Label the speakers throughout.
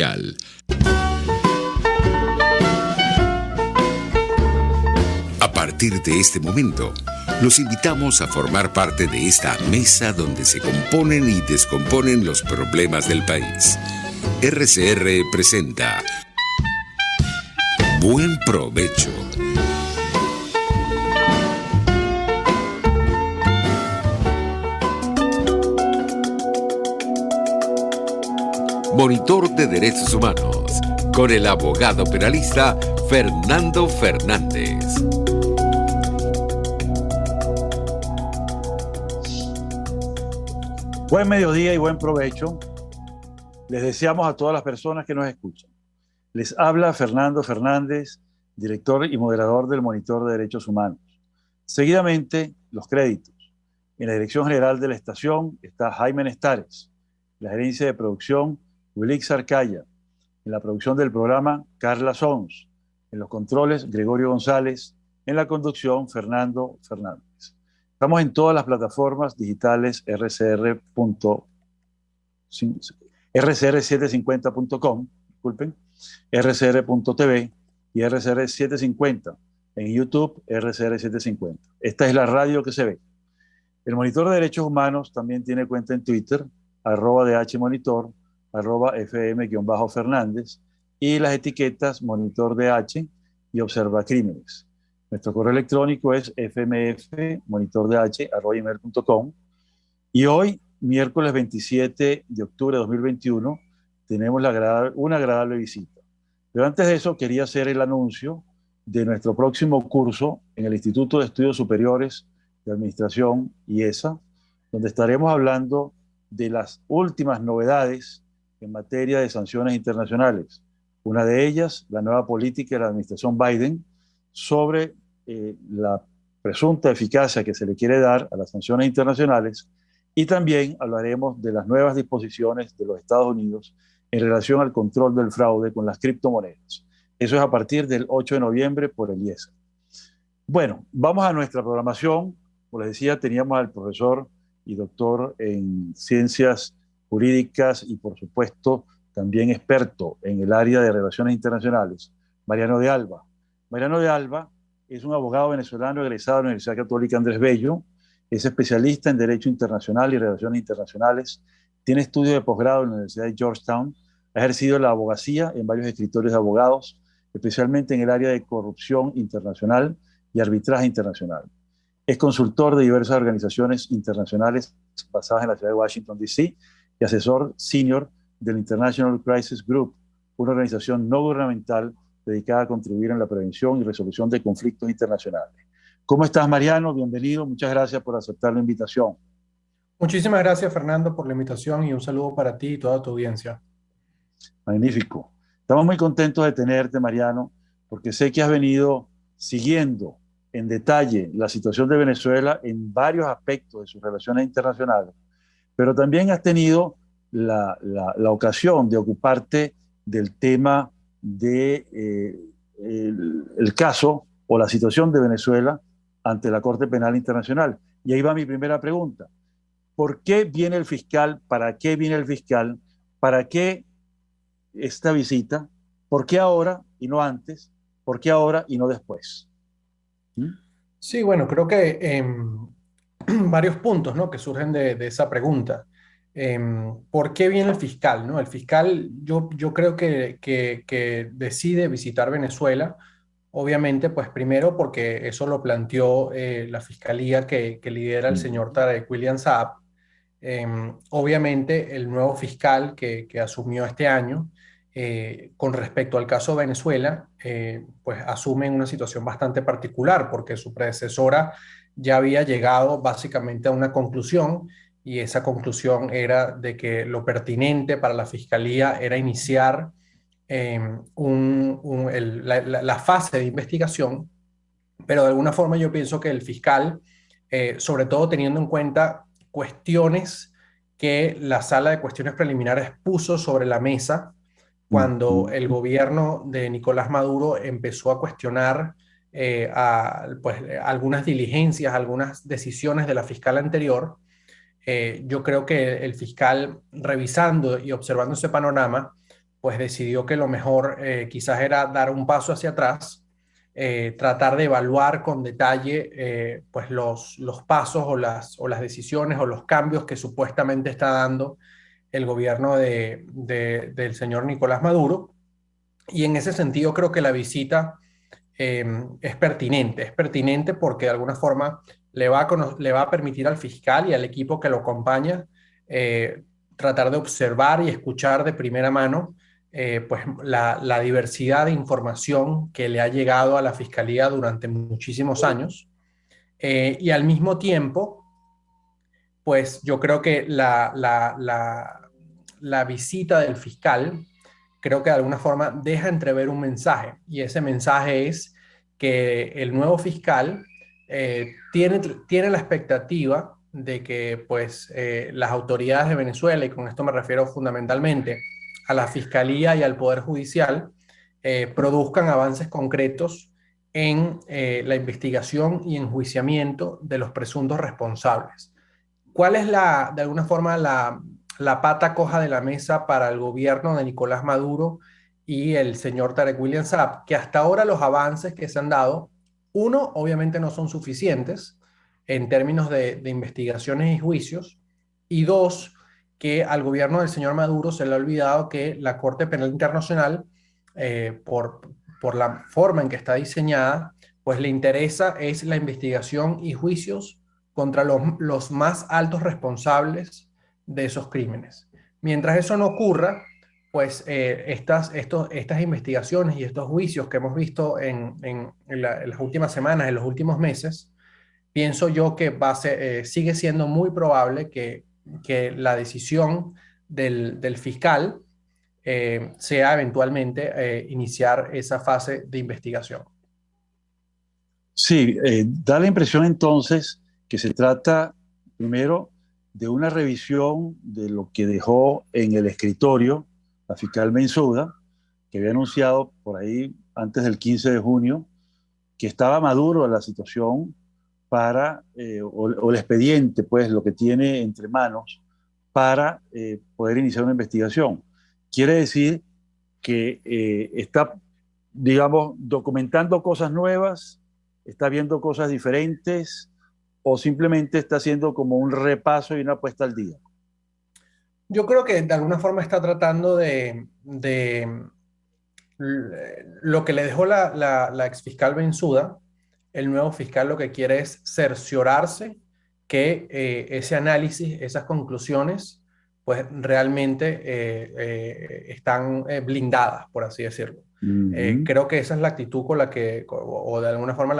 Speaker 1: A partir de este momento, los invitamos a formar parte de esta mesa donde se componen y descomponen los problemas del país. RCR presenta Buen Provecho. Monitor de Derechos Humanos, con el abogado penalista Fernando Fernández.
Speaker 2: Buen mediodía y buen provecho. Les deseamos a todas las personas que nos escuchan. Les habla Fernando Fernández, director y moderador del Monitor de Derechos Humanos. Seguidamente, los créditos. En la dirección general de la estación está Jaime Nestares. En la gerencia de producción, Wilix Arcaya. En la producción del programa, Carla Sons. En los controles, Gregorio González. En la conducción, Fernando Fernández. Estamos en todas las plataformas digitales rcr750.com, disculpen, rcr.tv y rcr750. En YouTube, rcr750. Esta es la radio que se ve. El Monitor de Derechos Humanos también tiene cuenta en Twitter, @dhmonitor, @fm_Fernández, y las etiquetas Monitor DH y Observa Crímenes. Nuestro correo electrónico es fmfmonitordh@gmail.com. Y hoy, miércoles 27 de octubre de 2021, tenemos una agradable visita. Pero antes de eso, quería hacer el anuncio de nuestro próximo curso en el Instituto de Estudios Superiores de Administración, IESA, donde estaremos hablando de las últimas novedades en materia de sanciones internacionales. Una de ellas, la nueva política de la administración Biden sobre la presunta eficacia que se le quiere dar a las sanciones internacionales, y también hablaremos de las nuevas disposiciones de los Estados Unidos en relación al control del fraude con las criptomonedas. Eso es a partir del 8 de noviembre por el IESA. Bueno, vamos a nuestra programación. Como les decía, teníamos al profesor y doctor en ciencias jurídicas y, por supuesto, también experto en el área de relaciones internacionales, Mariano de Alba. Mariano de Alba es un abogado venezolano egresado de la Universidad Católica Andrés Bello, es especialista en Derecho Internacional y Relaciones Internacionales, tiene estudios de posgrado en la Universidad de Georgetown, ha ejercido la abogacía en varios escritorios de abogados, especialmente en el área de corrupción internacional y arbitraje internacional. Es consultor de diversas organizaciones internacionales basadas en la ciudad de Washington, D.C., y asesor senior del International Crisis Group, una organización no gubernamental dedicada a contribuir en la prevención y resolución de conflictos internacionales. ¿Cómo estás, Mariano? Bienvenido. Muchas gracias por aceptar la invitación.
Speaker 3: Muchísimas gracias, Fernando, por la invitación, y un saludo para ti y toda tu audiencia.
Speaker 2: Magnífico. Estamos muy contentos de tenerte, Mariano, porque sé que has venido siguiendo en detalle la situación de Venezuela en varios aspectos de sus relaciones internacionales, pero también has tenido la ocasión de ocuparte del tema de el caso o la situación de Venezuela ante la Corte Penal Internacional. Y ahí va mi primera pregunta. ¿Por qué viene el fiscal? ¿Para qué viene el fiscal? ¿Para qué esta visita? ¿Por qué ahora y no antes? ¿Por qué ahora y no después?
Speaker 3: Sí, bueno, creo que varios puntos, ¿no?, que surgen de esa pregunta. ¿Por qué viene el fiscal, no? El fiscal, yo creo que decide visitar Venezuela, obviamente, pues primero porque eso lo planteó la fiscalía que lidera el señor Tarek William Saab. Obviamente, el nuevo fiscal que asumió este año, con respecto al caso Venezuela, pues asume en una situación bastante particular, porque su predecesora ya había llegado básicamente a una conclusión, y esa conclusión era de que lo pertinente para la fiscalía era iniciar la fase de investigación, pero de alguna forma yo pienso que el fiscal, sobre todo teniendo en cuenta cuestiones que la Sala de Cuestiones Preliminares puso sobre la mesa cuando el gobierno de Nicolás Maduro empezó a cuestionar pues, algunas diligencias, algunas decisiones de la fiscal anterior. Yo creo que el fiscal, revisando y observando ese panorama, pues decidió que lo mejor quizás era dar un paso hacia atrás, tratar de evaluar con detalle pues los pasos o las decisiones o los cambios que supuestamente está dando el gobierno del señor Nicolás Maduro. Y en ese sentido creo que la visita es pertinente porque de alguna forma le va a permitir al fiscal y al equipo que lo acompaña tratar de observar y escuchar de primera mano pues la diversidad de información que le ha llegado a la fiscalía durante muchísimos años. Y al mismo tiempo, pues yo creo que la visita del fiscal creo que de alguna forma deja entrever un mensaje, y ese mensaje es que el nuevo fiscal tiene la expectativa de que pues, las autoridades de Venezuela, y con esto me refiero fundamentalmente a la Fiscalía y al Poder Judicial, produzcan avances concretos en la investigación y enjuiciamiento de los presuntos responsables. ¿Cuál es de alguna forma, la pata coja de la mesa para el gobierno de Nicolás Maduro y el señor Tarek William Saab? Que hasta ahora los avances que se han dado, uno, obviamente no son suficientes en términos de investigaciones y juicios, y dos, que al gobierno del señor Maduro se le ha olvidado que la Corte Penal Internacional, por la forma en que está diseñada, pues le interesa es la investigación y juicios contra los más altos responsables de esos crímenes. Mientras eso no ocurra, pues estas investigaciones y estos juicios que hemos visto en las últimas semanas, en los últimos meses, pienso yo que sigue siendo muy probable que la decisión del fiscal sea eventualmente iniciar esa fase de investigación.
Speaker 2: Sí, da la impresión entonces que se trata primero de una revisión de lo que dejó en el escritorio la fiscal Bensouda, que había anunciado por ahí antes del 15 de junio que estaba maduro la situación para, o el expediente, pues lo que tiene entre manos para poder iniciar una investigación. Quiere decir que está, digamos, documentando cosas nuevas, está viendo cosas diferentes, o simplemente está haciendo como un repaso y una puesta al día.
Speaker 3: Yo creo que de alguna forma está tratando lo que le dejó la exfiscal Bensouda. El nuevo fiscal lo que quiere es cerciorarse que ese análisis, esas conclusiones, pues realmente están blindadas, por así decirlo. Creo que esa es la actitud con la que, o de alguna forma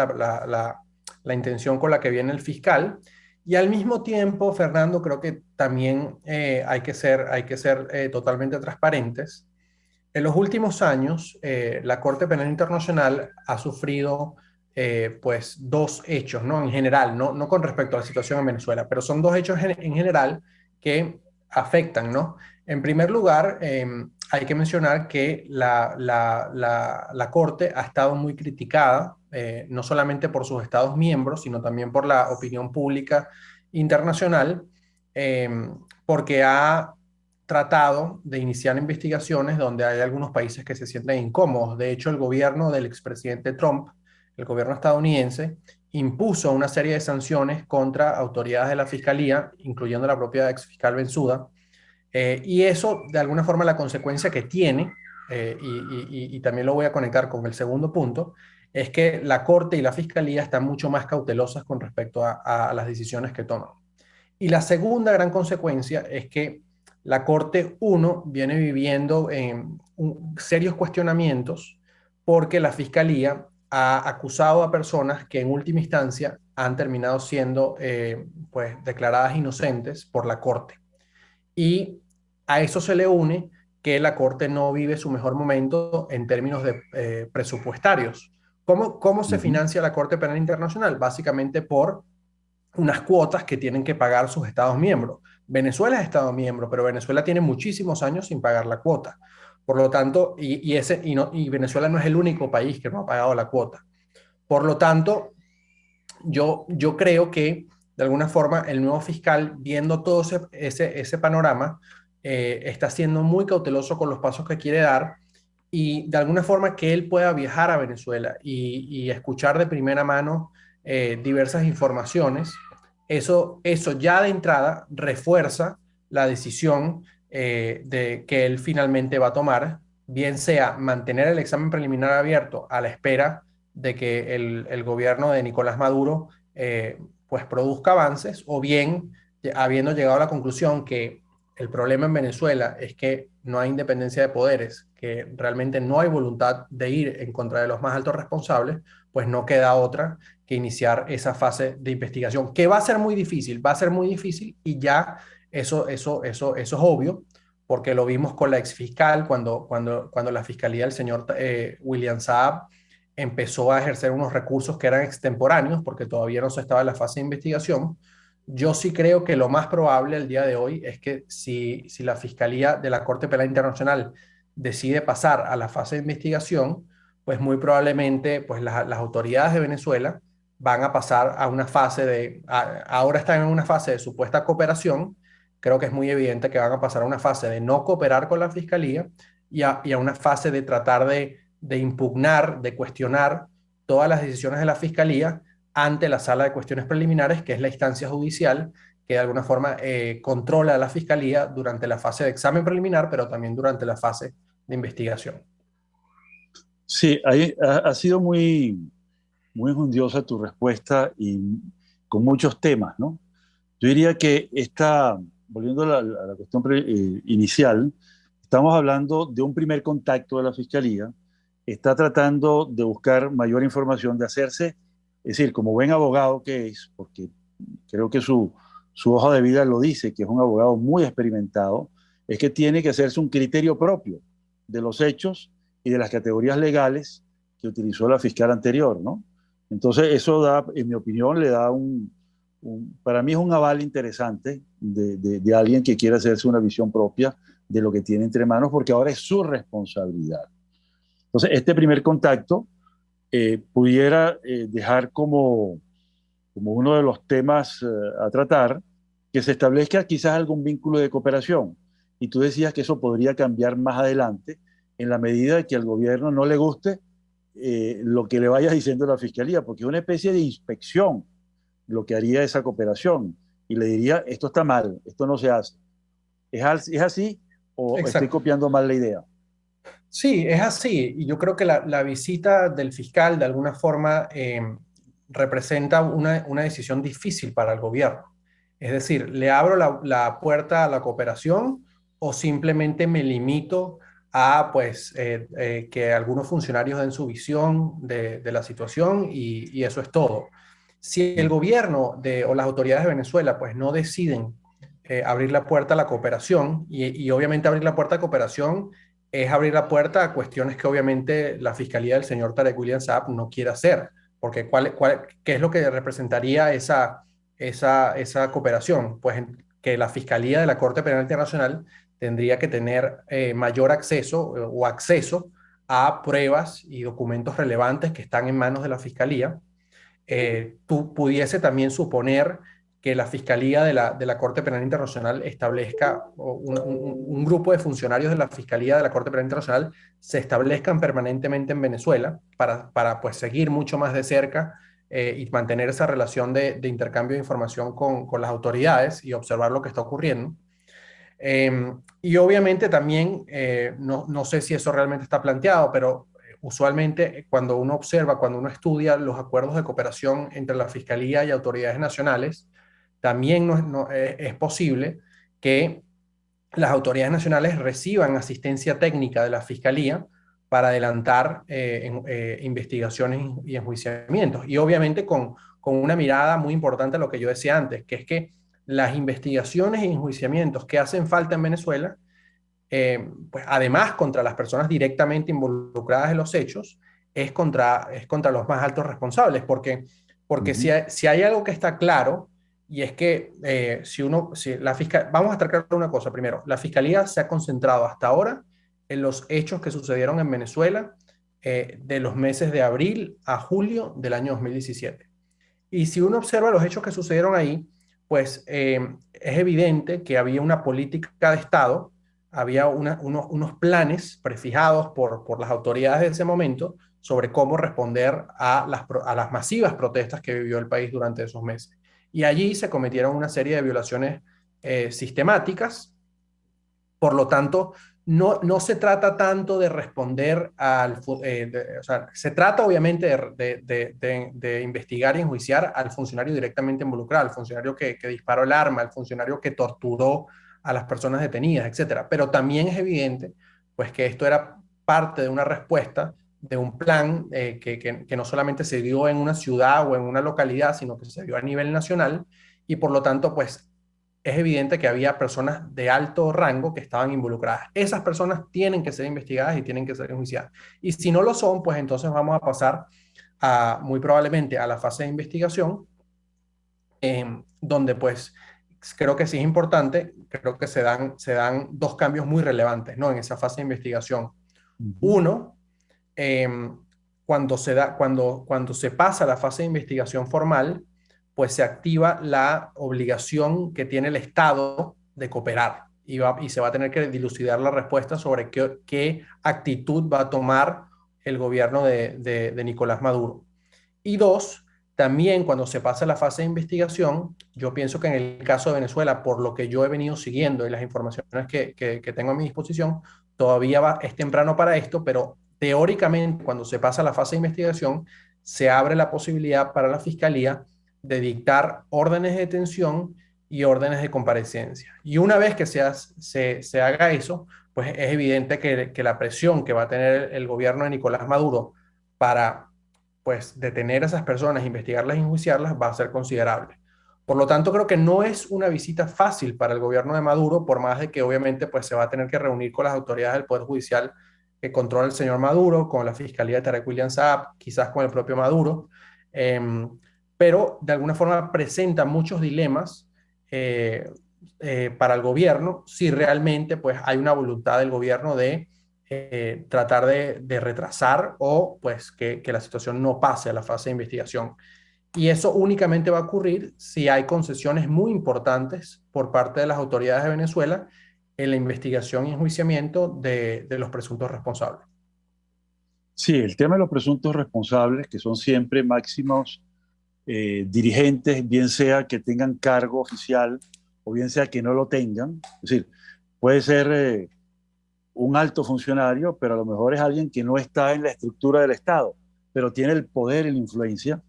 Speaker 3: la intención con la que viene el fiscal. Y al mismo tiempo, Fernando, creo que también hay que ser totalmente transparentes. En los últimos años, la Corte Penal Internacional ha sufrido pues dos hechos, ¿no? En general, no con respecto a la situación en Venezuela, pero son dos hechos en general que afectan, ¿no? En primer lugar, hay que mencionar que la Corte ha estado muy criticada, no solamente por sus Estados miembros, sino también por la opinión pública internacional, porque ha tratado de iniciar investigaciones donde hay algunos países que se sienten incómodos. De hecho, el gobierno del expresidente Trump, el gobierno estadounidense, impuso una serie de sanciones contra autoridades de la fiscalía, incluyendo la propia exfiscal Bensouda, y eso, de alguna forma, la consecuencia que tiene, y también lo voy a conectar con el segundo punto, es que la Corte y la Fiscalía están mucho más cautelosas con respecto a las decisiones que toman. Y la segunda gran consecuencia es que la Corte, uno, viene viviendo serios cuestionamientos porque la Fiscalía ha acusado a personas que en última instancia han terminado siendo pues, declaradas inocentes por la Corte. Y a eso se le une que la Corte no vive su mejor momento en términos de presupuestarios. ¿Cómo se financia la Corte Penal Internacional? Básicamente por unas cuotas que tienen que pagar sus Estados miembros. Venezuela es Estado miembro, pero Venezuela tiene muchísimos años sin pagar la cuota. Por lo tanto, y Venezuela no es el único país que no ha pagado la cuota. Por lo tanto, yo creo que de alguna forma el nuevo fiscal, viendo todo ese panorama, está siendo muy cauteloso con los pasos que quiere dar y de alguna forma que él pueda viajar a Venezuela y escuchar de primera mano diversas informaciones, eso ya de entrada refuerza la decisión de que él finalmente va a tomar, bien sea mantener el examen preliminar abierto a la espera de que el gobierno de Nicolás Maduro pues produzca avances, o bien habiendo llegado a la conclusión que el problema en Venezuela es que no hay independencia de poderes, que realmente no hay voluntad de ir en contra de los más altos responsables, pues no queda otra que iniciar esa fase de investigación, que va a ser muy difícil, va a ser muy difícil y ya eso es obvio, porque lo vimos con la exfiscal cuando la fiscalía del señor William Saab empezó a ejercer unos recursos que eran extemporáneos, porque todavía no se estaba en la fase de investigación. Yo sí creo que lo más probable el día de hoy es que si la Fiscalía de la Corte Penal Internacional decide pasar a la fase de investigación, pues muy probablemente pues las autoridades de Venezuela van a pasar a una fase ahora están en una fase de supuesta cooperación, creo que es muy evidente que van a pasar a una fase de no cooperar con la Fiscalía y a una fase de tratar de impugnar, de cuestionar todas las decisiones de la Fiscalía ante la sala de cuestiones preliminares, que es la instancia judicial que de alguna forma controla a la Fiscalía durante la fase de examen preliminar, pero también durante la fase de investigación.
Speaker 2: Sí, ha sido muy enjundiosa tu respuesta y con muchos temas, ¿no? Yo diría que volviendo a la cuestión inicial, estamos hablando de un primer contacto de la Fiscalía, está tratando de buscar mayor información, de hacerse, es decir, como buen abogado que es, porque creo que su hoja de vida lo dice, que es un abogado muy experimentado, es que tiene que hacerse un criterio propio de los hechos y de las categorías legales que utilizó la fiscal anterior, ¿no? Entonces, eso da, en mi opinión, le da para mí es un aval interesante de alguien que quiere hacerse una visión propia de lo que tiene entre manos, porque ahora es su responsabilidad. Entonces, este primer contacto pudiera dejar como uno de los temas a tratar, que se establezca quizás algún vínculo de cooperación. Y tú decías que eso podría cambiar más adelante en la medida de que al gobierno no le guste lo que le vaya diciendo la fiscalía, porque es una especie de inspección lo que haría esa cooperación y le diría, esto está mal, esto no se hace. ¿Es así o estoy
Speaker 3: Exacto.
Speaker 2: copiando mal la idea?
Speaker 3: Sí, es así. Y yo creo que la visita del fiscal de alguna forma representa una decisión difícil para el gobierno. Es decir, ¿le abro la puerta a la cooperación o simplemente me limito a pues, que algunos funcionarios den su visión de la situación y eso es todo? Si el gobierno o las autoridades de Venezuela pues, no deciden abrir la puerta a la cooperación y obviamente abrir la puerta a cooperación es abrir la puerta a cuestiones que obviamente la fiscalía del señor Tarek William Saab no quiere hacer, porque ¿qué es lo que representaría esa cooperación? Pues que la fiscalía de la Corte Penal Internacional tendría que tener mayor acceso o acceso a pruebas y documentos relevantes que están en manos de la fiscalía. Pudiese también suponer que la Fiscalía de la Corte Penal Internacional establezca, o un grupo de funcionarios de la Fiscalía de la Corte Penal Internacional se establezcan permanentemente en Venezuela para pues, seguir mucho más de cerca y mantener esa relación de intercambio de información con las autoridades y observar lo que está ocurriendo. Y obviamente también, no sé si eso realmente está planteado, pero usualmente cuando uno observa, cuando uno estudia los acuerdos de cooperación entre la Fiscalía y autoridades nacionales, también es posible que las autoridades nacionales reciban asistencia técnica de la Fiscalía para adelantar investigaciones y enjuiciamientos. Y obviamente con una mirada muy importante a lo que yo decía antes, que es que las investigaciones y enjuiciamientos que hacen falta en Venezuela, pues además contra las personas directamente involucradas en los hechos, es contra los más altos responsables, porque si hay algo que está claro, y es que vamos a estar claro una cosa primero, la Fiscalía se ha concentrado hasta ahora en los hechos que sucedieron en Venezuela de los meses de abril a julio del año 2017. Y si uno observa los hechos que sucedieron ahí, pues es evidente que había una política de Estado, había unos planes prefijados por las autoridades de ese momento sobre cómo responder a las masivas protestas que vivió el país durante esos meses. Y allí se cometieron una serie de violaciones sistemáticas. Por lo tanto, no se trata tanto de responder o sea, se trata obviamente de investigar y enjuiciar al funcionario directamente involucrado, al funcionario que disparó el arma, al funcionario que torturó a las personas detenidas, etcétera. Pero también es evidente, pues, que esto era parte de una respuesta de un plan que no solamente se dio en una ciudad o en una localidad, sino que se dio a nivel nacional, y por lo tanto, pues, es evidente que había personas de alto rango que estaban involucradas. Esas personas tienen que ser investigadas y tienen que ser enjuiciadas. Y si no lo son, pues entonces vamos a pasar muy probablemente a la fase de investigación, donde pues creo que sí es importante, creo que se dan dos cambios muy relevantes, ¿no? En esa fase de investigación. Uno, cuando se pasa a la fase de investigación formal, pues se activa la obligación que tiene el Estado de cooperar y se va a tener que dilucidar la respuesta sobre qué actitud va a tomar el gobierno de Nicolás Maduro. Y dos, también cuando se pasa la fase de investigación, yo pienso que en el caso de Venezuela, por lo que yo he venido siguiendo y las informaciones que tengo a mi disposición, todavía es temprano para esto, pero teóricamente cuando se pasa la fase de investigación, se abre la posibilidad para la Fiscalía de dictar órdenes de detención y órdenes de comparecencia. Y una vez que se haga eso, pues es evidente que la presión que va a tener el gobierno de Nicolás Maduro para pues detener a esas personas, investigarlas y enjuiciarlas va a ser considerable. Por lo tanto, creo que no es una visita fácil para el gobierno de Maduro, por más de que obviamente pues se va a tener que reunir con las autoridades del Poder Judicial que controla el señor Maduro, con la Fiscalía de Tarek William Saab, quizás con el propio Maduro, pero de alguna forma presenta muchos dilemas para el gobierno si realmente pues hay una voluntad del gobierno de tratar de retrasar o pues que la situación no pase a la fase de investigación. Y eso únicamente va a ocurrir si hay concesiones muy importantes por parte de las autoridades de Venezuela en la investigación y enjuiciamiento de los presuntos responsables.
Speaker 2: Sí, el tema de los presuntos responsables, que son siempre máximos dirigentes, bien sea que tengan cargo oficial o bien sea que no lo tengan. Es decir, puede ser un alto funcionario, pero a lo mejor es alguien que no está en la estructura del Estado, pero tiene el poder y la influencia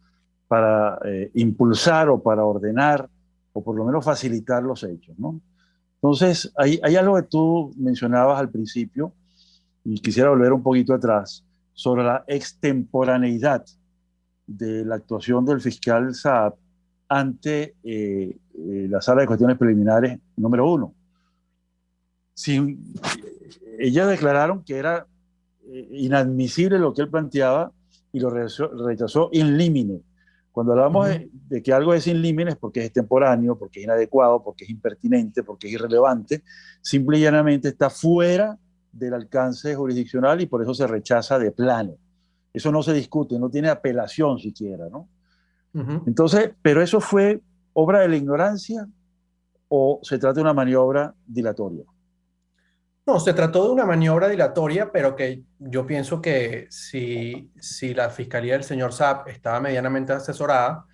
Speaker 2: para impulsar o para ordenar o por lo menos facilitar los hechos, ¿no? Entonces, hay algo que tú mencionabas al principio y quisiera volver un poquito atrás sobre la extemporaneidad de la actuación del fiscal Saab ante la Sala de Cuestiones Preliminares número 1. Si, ellas declararon que era inadmisible lo que él planteaba y lo rechazó in limine. Cuando hablamos de que algo es in limine es porque es extemporáneo, porque es inadecuado, porque es impertinente, porque es irrelevante, simple y llanamente está fuera del alcance jurisdiccional y por eso se rechaza de plano. Eso no se discute, no tiene apelación siquiera, ¿no? Entonces, ¿pero eso fue obra de la ignorancia o se trata de una maniobra dilatoria?
Speaker 3: No, se trató de una maniobra dilatoria, pero que yo pienso que si la fiscalía del señor Saab estaba medianamente asesorada,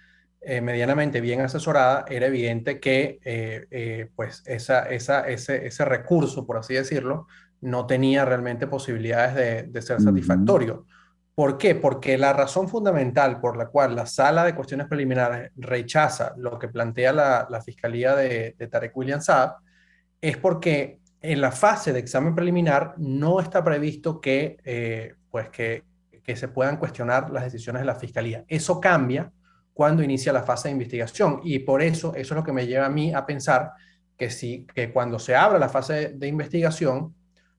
Speaker 3: medianamente bien asesorada, era evidente que pues ese recurso, por así decirlo, no tenía realmente posibilidades de ser satisfactorio. ¿Por qué? Porque la razón fundamental por la cual la Sala de Cuestiones Preliminares rechaza lo que plantea la fiscalía de Tarek William Saab es porque en la fase de examen preliminar no está previsto que se puedan cuestionar las decisiones de la fiscalía. Eso cambia cuando inicia la fase de investigación y por eso es lo que me lleva a mí a pensar que cuando se abra la fase de investigación,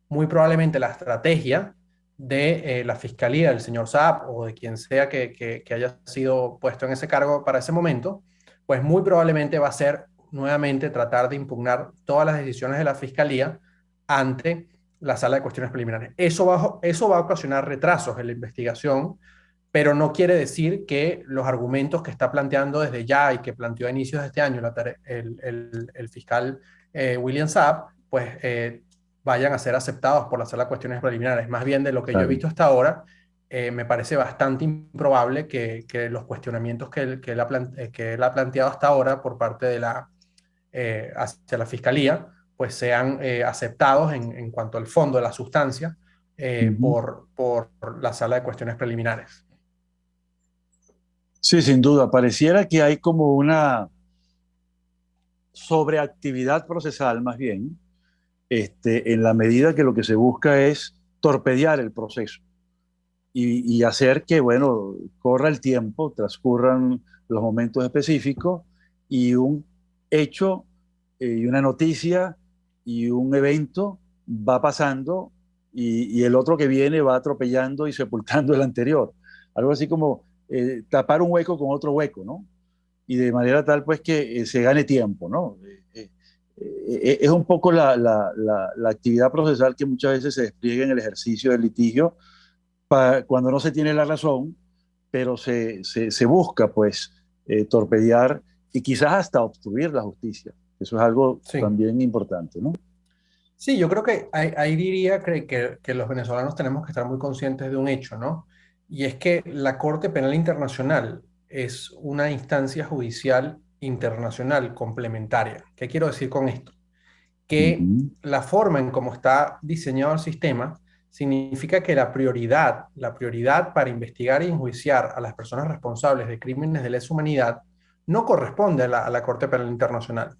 Speaker 3: muy probablemente la estrategia de la fiscalía del señor Saab o de quien sea que haya sido puesto en ese cargo para ese momento, pues muy probablemente va a ser nuevamente tratar de impugnar todas las decisiones de la Fiscalía ante la Sala de Cuestiones Preliminares. Eso va a ocasionar retrasos en la investigación pero no quiere decir que los argumentos que está planteando desde ya y que planteó a inicios de este año el fiscal William Saab, pues vayan a ser aceptados por la sala de cuestiones preliminares. Más bien de lo que yo he
Speaker 2: Claro.
Speaker 3: visto hasta ahora, me parece bastante improbable que los cuestionamientos que él ha planteado hasta ahora por parte de hacia la fiscalía, pues sean aceptados en cuanto al fondo de la sustancia
Speaker 2: Ujú.
Speaker 3: por la sala de cuestiones preliminares.
Speaker 2: Sí, sin duda. Pareciera que hay como una sobreactividad procesal, más bien, en la medida que lo que se busca es torpedear el proceso y hacer que, bueno, corra el tiempo, transcurran los momentos específicos y un hecho y una noticia y un evento va pasando y el otro que viene va atropellando y sepultando el anterior. Algo así como tapar un hueco con otro hueco, ¿no? Y de manera tal pues que se gane tiempo, ¿no? Es un poco la actividad procesal que muchas veces se despliega en el ejercicio del litigio cuando no se tiene la razón, pero se busca pues torpedear y quizás hasta obstruir la justicia. Eso es algo
Speaker 3: Sí.
Speaker 2: también importante, ¿no?
Speaker 3: Sí, yo creo que ahí diría que los venezolanos tenemos que estar muy conscientes de un hecho, ¿no? Y es que la Corte Penal Internacional es una instancia judicial internacional complementaria. ¿Qué quiero decir con esto? Que
Speaker 2: Ujú,
Speaker 3: la forma en cómo está diseñado el sistema significa que la prioridad para investigar e enjuiciar a las personas responsables de crímenes de lesa humanidad no corresponde a la Corte Penal Internacional,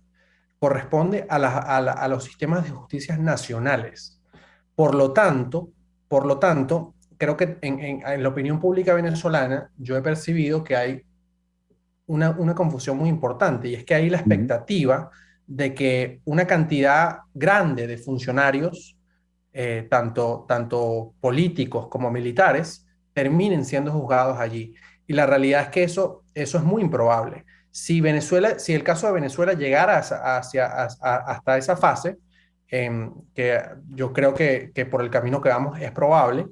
Speaker 3: corresponde a los sistemas de justicia nacionales. Por lo tanto, por lo tanto, creo que en la opinión pública venezolana yo he percibido que hay una confusión muy importante y es que hay la
Speaker 2: ujú.
Speaker 3: expectativa de que una cantidad grande de funcionarios, tanto políticos como militares, terminen siendo juzgados allí. Y la realidad es que eso es muy improbable. Si el caso de Venezuela llegara hasta esa fase, que yo creo que por el camino que vamos es probable,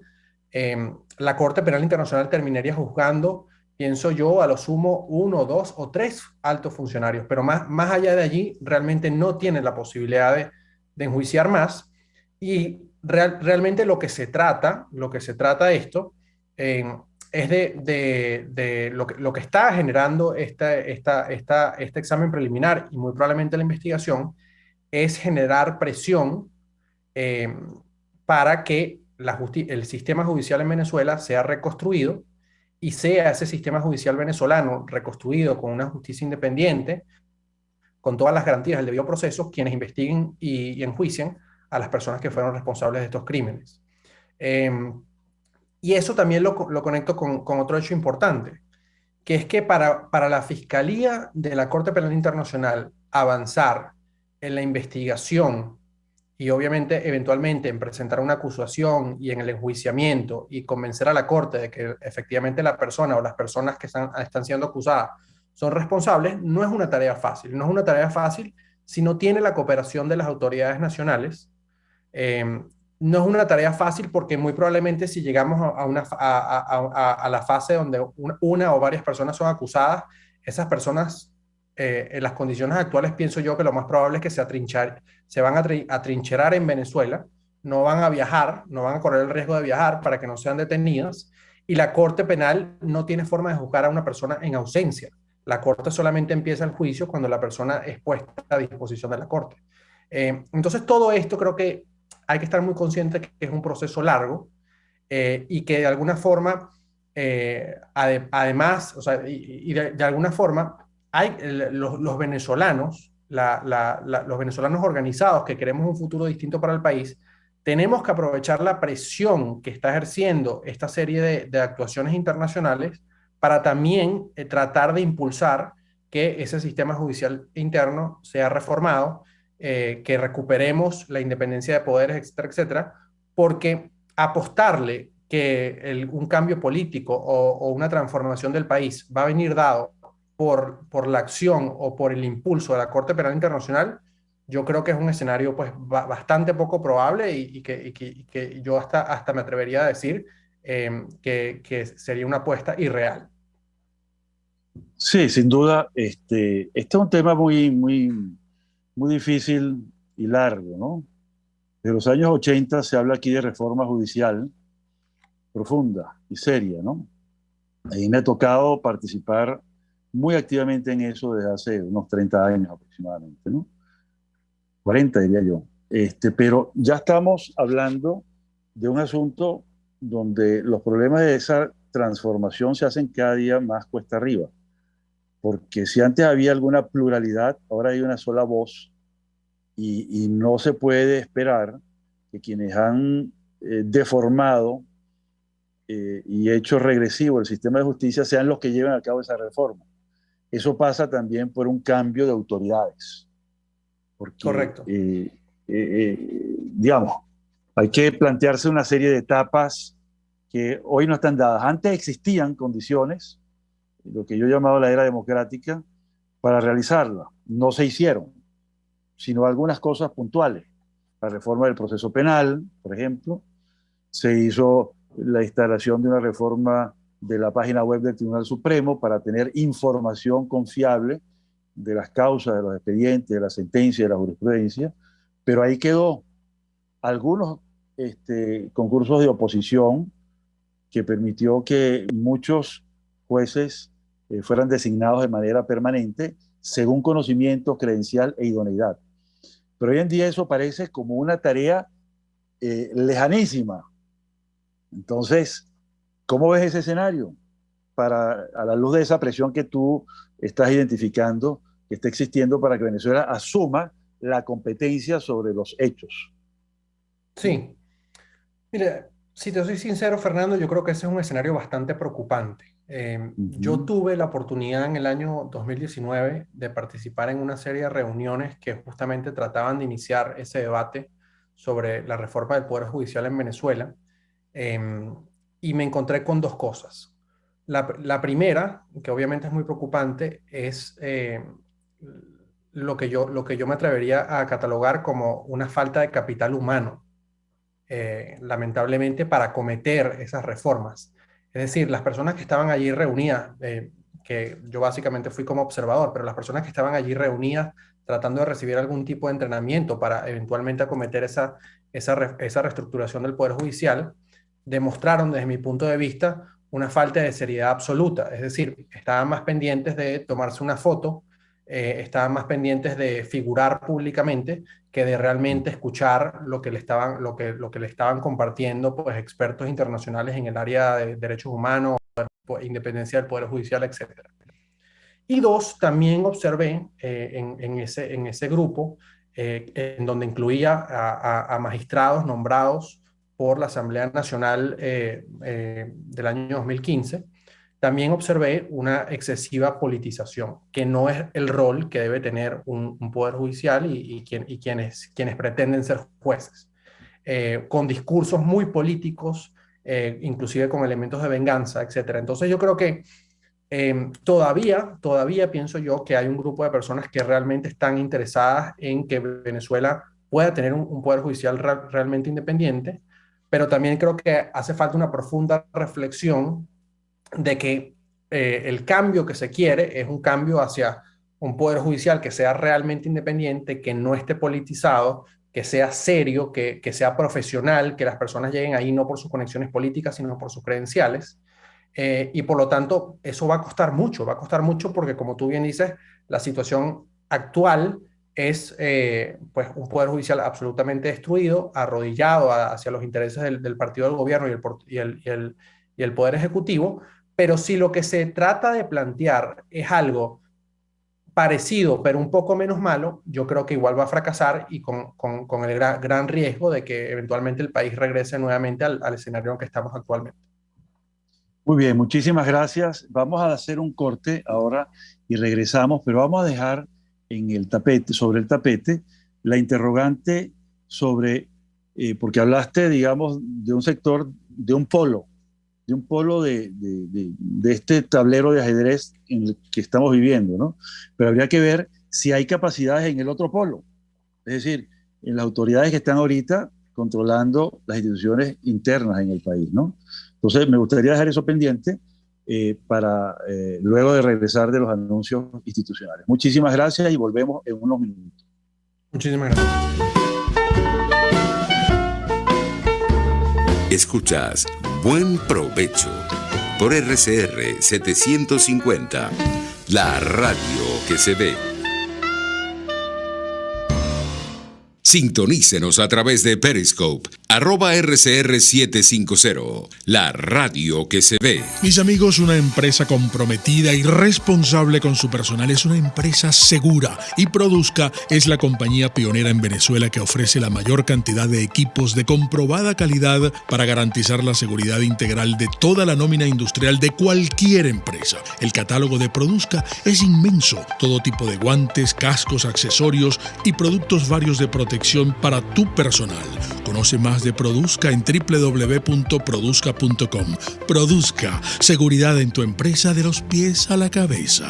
Speaker 3: la Corte Penal Internacional terminaría juzgando, pienso yo, a lo sumo uno, dos o tres altos funcionarios, pero más allá de allí realmente no tienen la posibilidad de enjuiciar más y realmente lo que se trata esto es de lo que está generando este examen preliminar y muy probablemente la investigación es generar presión eh, para que el sistema judicial en Venezuela sea reconstruido y sea ese sistema judicial venezolano reconstruido con una justicia independiente, con todas las garantías del debido proceso, quienes investiguen y enjuicien a las personas que fueron responsables de estos crímenes. Eh, y eso también lo conecto con otro hecho importante, que es que para la Fiscalía de la Corte Penal Internacional avanzar en la investigación y obviamente eventualmente en presentar una acusación y en el enjuiciamiento y convencer a la Corte de que efectivamente la persona o las personas que están siendo acusadas son responsables, no es una tarea fácil. No es una tarea fácil si no tiene la cooperación de las autoridades nacionales. Eh, no es una tarea fácil porque muy probablemente si llegamos a la fase donde una o varias personas son acusadas, esas personas en las condiciones actuales pienso yo que lo más probable es que se van a atrincherar en Venezuela, no van a viajar, no van a correr el riesgo de viajar para que no sean detenidas y la Corte Penal no tiene forma de juzgar a una persona en ausencia. La Corte solamente empieza el juicio cuando la persona es puesta a disposición de la Corte. Entonces todo esto creo que hay que estar muy consciente que es un proceso largo y que de alguna forma, además, o sea, y de alguna forma, los venezolanos, los venezolanos organizados que queremos un futuro distinto para el país, tenemos que aprovechar la presión que está ejerciendo esta serie de actuaciones internacionales para también tratar de impulsar que ese sistema judicial interno sea reformado, que recuperemos la independencia de poderes, etcétera, etcétera, porque apostarle que un cambio político o una transformación del país va a venir dado por la acción o por el impulso de la Corte Penal Internacional, yo creo que es un escenario pues bastante poco probable y que yo hasta me atrevería a decir que sería una apuesta irreal.
Speaker 2: Sí, sin duda, este es un tema muy difícil y largo, ¿no? De los años 80 se habla aquí de reforma judicial profunda y seria, ¿no? Ahí me ha tocado participar muy activamente en eso desde hace unos 30 años aproximadamente, ¿no? 40 diría yo. Pero ya estamos hablando de un asunto donde los problemas de esa transformación se hacen cada día más cuesta arriba. Porque si antes había alguna pluralidad, ahora hay una sola voz y no se puede esperar que quienes han deformado y hecho regresivo el sistema de justicia sean los que lleven a cabo esa reforma. Eso pasa también por un cambio de autoridades, porque,
Speaker 3: Correcto.
Speaker 2: digamos, hay que plantearse una serie de etapas que hoy no están dadas. Antes existían condiciones, lo que yo he llamado la era democrática, para realizarla. No se hicieron, sino algunas cosas puntuales. La reforma del proceso penal, por ejemplo, se hizo la instalación de una reforma de la página web del Tribunal Supremo para tener información confiable de las causas, de los expedientes, de la sentencia, de la jurisprudencia, pero ahí quedó. Algunos concursos de oposición que permitió que muchos jueces fueran designados de manera permanente según conocimiento, credencial e idoneidad. Pero hoy en día eso parece como una tarea lejanísima. Entonces, ¿cómo ves ese escenario? A la luz de esa presión que tú estás identificando, que está existiendo para que Venezuela asuma la competencia sobre los hechos.
Speaker 3: Sí. Mire, si te soy sincero, Fernando, yo creo que ese es un escenario bastante preocupante. Yo
Speaker 2: Ujú.
Speaker 3: tuve la oportunidad en el año 2019 de participar en una serie de reuniones que justamente trataban de iniciar ese debate sobre la reforma del Poder Judicial en Venezuela. Em, y me encontré con dos cosas. La primera, que obviamente es muy preocupante, es lo que yo me atrevería a catalogar como una falta de capital humano, lamentablemente, para acometer esas reformas. Es decir, las personas que estaban allí reunidas, que yo básicamente fui como observador, pero las personas que estaban allí reunidas tratando de recibir algún tipo de entrenamiento para eventualmente acometer esa reestructuración del Poder Judicial, demostraron desde mi punto de vista una falta de seriedad absoluta. Es decir, estaban más pendientes de tomarse una foto, estaban más pendientes de figurar públicamente que de realmente escuchar lo que lo que le estaban compartiendo, pues, expertos internacionales en el área de derechos humanos, independencia del Poder Judicial, etcétera. Y dos, también observé en ese grupo, en donde incluía a magistrados nombrados por la Asamblea Nacional del año 2015, también observé una excesiva politización, que no es el rol que debe tener un poder judicial y quienes pretenden ser jueces, con discursos muy políticos, inclusive con elementos de venganza, etcétera. Entonces yo creo que todavía pienso yo que hay un grupo de personas que realmente están interesadas en que Venezuela pueda tener un poder judicial realmente independiente, pero también creo que hace falta una profunda reflexión de que el cambio que se quiere es un cambio hacia un poder judicial que sea realmente independiente, que no esté politizado, que sea serio, que sea profesional, que las personas lleguen ahí no por sus conexiones políticas, sino por sus credenciales. Y por lo tanto, eso va a costar mucho porque, como tú bien dices, la situación actual es pues un poder judicial absolutamente destruido, arrodillado hacia los intereses del partido del gobierno y el poder ejecutivo, pero si lo que se trata de plantear es algo parecido, pero un poco menos malo, yo creo que igual va a fracasar y con el gran riesgo de que eventualmente el país regrese nuevamente al escenario en que estamos actualmente.
Speaker 2: Muy bien, muchísimas gracias. Vamos a hacer un corte ahora y regresamos, pero vamos a dejar en el tapete, sobre el tapete, la interrogante sobre, porque hablaste, digamos, de un sector, de un polo de este tablero de ajedrez en el que estamos viviendo, ¿no? Pero habría que ver si hay capacidades en el otro polo. Es decir, en las autoridades que están ahorita, controlando las instituciones internas en el país, ¿no? Entonces, me gustaría dejar eso pendiente para luego de regresar de los anuncios institucionales. Muchísimas gracias y volvemos en unos minutos.
Speaker 3: Muchísimas gracias.
Speaker 1: Escuchas Buen Provecho por RCR 750, la radio que se ve. Sintonícenos a través de Periscope, @RCR750, la radio que se ve.
Speaker 4: Mis amigos, una empresa comprometida y responsable con su personal es una empresa segura, y Produzca es la compañía pionera en Venezuela que ofrece la mayor cantidad de equipos de comprobada calidad para garantizar la seguridad integral de toda la nómina industrial de cualquier empresa. El catálogo de Produzca es inmenso, todo tipo de guantes, cascos, accesorios y productos varios de protección para tu personal. Conoce más de Produzca en www.produzca.com. Produzca, seguridad en tu empresa de los pies a la cabeza.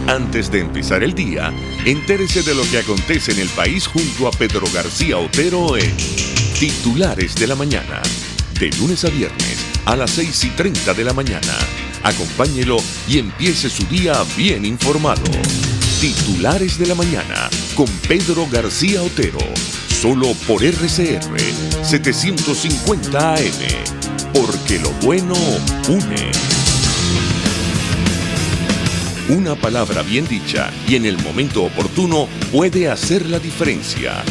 Speaker 5: Antes de empezar el día, entérese de lo que acontece en el país junto a Pedro García Otero en Titulares de la Mañana. De lunes a viernes a las 6:30 de la mañana. Acompáñelo y empiece su día bien informado. Titulares de la Mañana con Pedro García Otero. Solo por RCR 750 AM. Porque lo bueno une. Una palabra bien dicha y en el momento oportuno puede hacer la diferencia.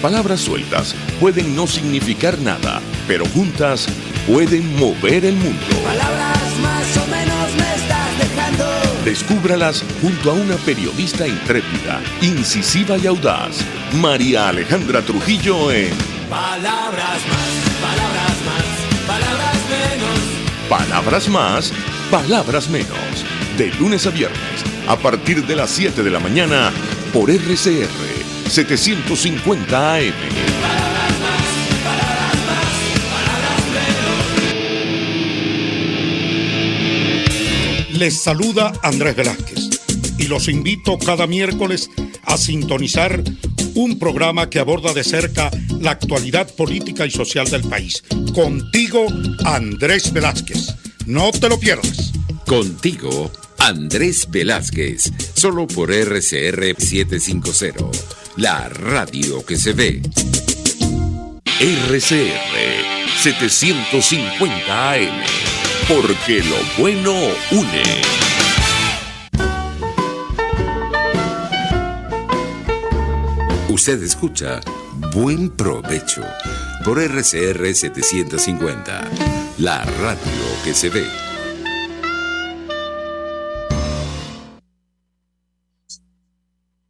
Speaker 5: Palabras sueltas pueden no significar nada, pero juntas pueden mover el mundo.
Speaker 6: Palabras más o menos me estás dejando.
Speaker 5: Descúbralas junto a una periodista intrépida, incisiva y audaz, María Alejandra Trujillo en
Speaker 6: Palabras más, palabras más, palabras menos.
Speaker 5: Palabras más, palabras menos. De lunes a viernes, a partir de las 7 de la mañana, por RCR 750 AM.
Speaker 6: Palabras más, palabras más, palabras menos.
Speaker 7: Les saluda Andrés Velázquez y los invito cada miércoles a sintonizar un programa que aborda de cerca la actualidad política y social del país. Contigo, Andrés Velázquez. No te lo pierdas.
Speaker 1: Contigo, Andrés Velázquez, solo por RCR 750, la radio que se ve.
Speaker 5: RCR 750 AM, porque lo bueno une.
Speaker 1: Usted escucha Buen Provecho por RCR 750, la radio que se ve.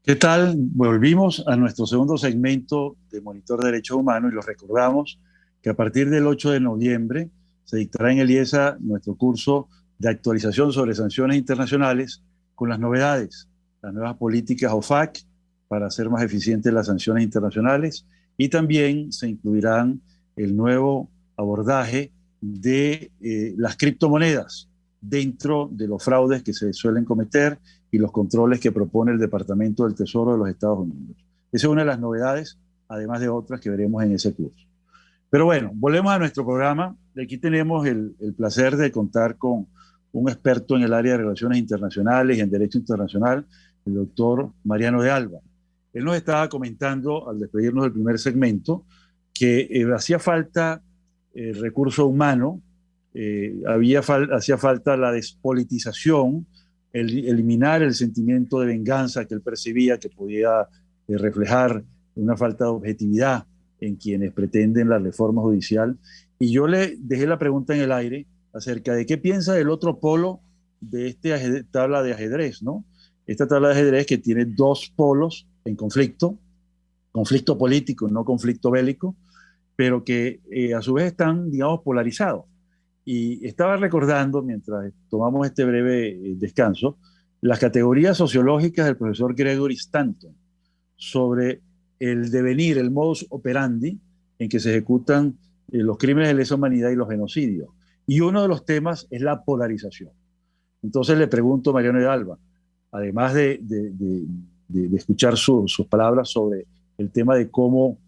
Speaker 2: ¿Qué tal? Volvimos a nuestro segundo segmento de Monitor de Derechos Humanos y los recordamos que a partir del 8 de noviembre se dictará en el IESA nuestro curso de actualización sobre sanciones internacionales con las novedades, las nuevas políticas OFAC para hacer más eficientes las sanciones internacionales, y también se incluirán el nuevo abordaje de las criptomonedas dentro de los fraudes que se suelen cometer y los controles que propone el Departamento del Tesoro de los Estados Unidos. Esa es una de las novedades, además de otras que veremos en ese curso. Pero bueno, volvemos a nuestro programa. Aquí tenemos el placer de contar con un experto en el área de relaciones internacionales y en derecho internacional, el doctor Mariano de Alba. Él nos estaba comentando, al despedirnos del primer segmento, que hacía falta recurso humano, hacía falta la despolitización, eliminar el sentimiento de venganza que él percibía que podía reflejar una falta de objetividad en quienes pretenden la reforma judicial. Y yo le dejé la pregunta en el aire acerca de qué piensa del otro polo de esta tabla de ajedrez, ¿no? Esta tabla de ajedrez que tiene dos polos en conflicto político, no conflicto bélico, pero que a su vez están, digamos, polarizados. Y estaba recordando, mientras tomamos este breve descanso, las categorías sociológicas del profesor Gregory Stanton sobre el devenir, el modus operandi en que se ejecutan los crímenes de lesa humanidad y los genocidios. Y uno de los temas es la polarización. Entonces le pregunto a Mariano de Alba, además de escuchar sus palabras sobre el tema de cómo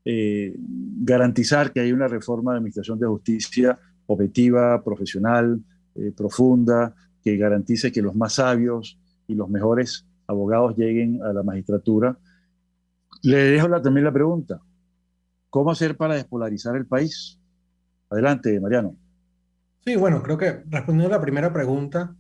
Speaker 2: garantizar que hay una reforma de administración de justicia objetiva, profesional, profunda, que garantice que los más sabios y los mejores abogados lleguen a la magistratura. Le dejo también la pregunta, ¿cómo hacer para despolarizar el país? Adelante, Mariano.
Speaker 3: Sí, bueno, creo que respondiendo a la primera pregunta,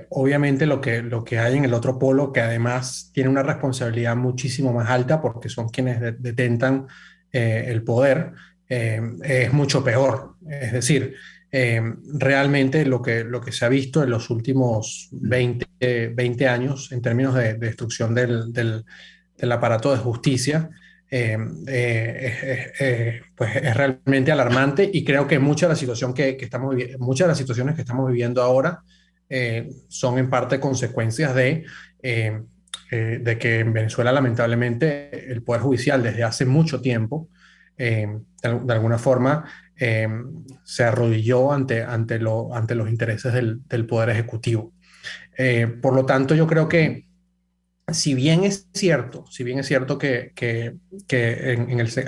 Speaker 3: obviamente lo que hay en el otro polo, que además tiene una responsabilidad muchísimo más alta porque son quienes detentan el poder, es mucho peor. Es decir, realmente lo que se ha visto en los últimos 20 años en términos de destrucción del aparato de justicia, pues es realmente alarmante, y creo que muchas de las situaciones que estamos viviendo ahora son en parte consecuencias de que en Venezuela lamentablemente el Poder Judicial desde hace mucho tiempo de alguna forma se arrodilló ante los intereses del Poder Ejecutivo. Por lo tanto, yo creo que si bien es cierto que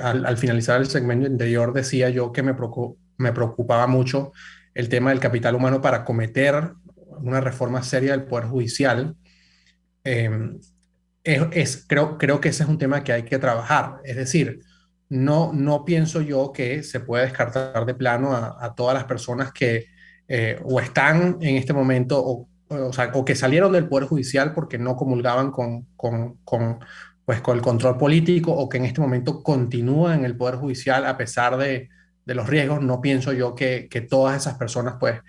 Speaker 3: al finalizar el segmento anterior decía yo que me preocupaba mucho el tema del capital humano para acometer una reforma seria del Poder Judicial, eh, creo que ese es un tema que hay que trabajar. Es decir, no pienso yo que se pueda descartar de plano a todas las personas que o están en este momento o que salieron del Poder Judicial porque no comulgaban pues, con el control político, o que en este momento continúan en el Poder Judicial a pesar de los riesgos. No pienso yo que todas esas personas pues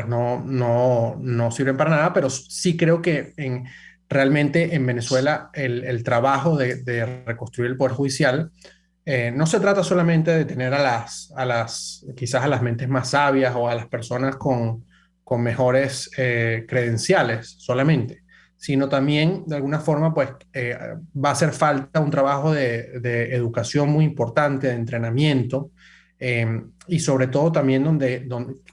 Speaker 3: no sirven para nada, pero sí creo que realmente en Venezuela el trabajo de reconstruir el Poder Judicial no se trata solamente de tener quizás a las mentes más sabias o a las personas con mejores credenciales solamente, sino también de alguna forma pues va a hacer falta un trabajo de educación muy importante, de entrenamiento, y sobre todo también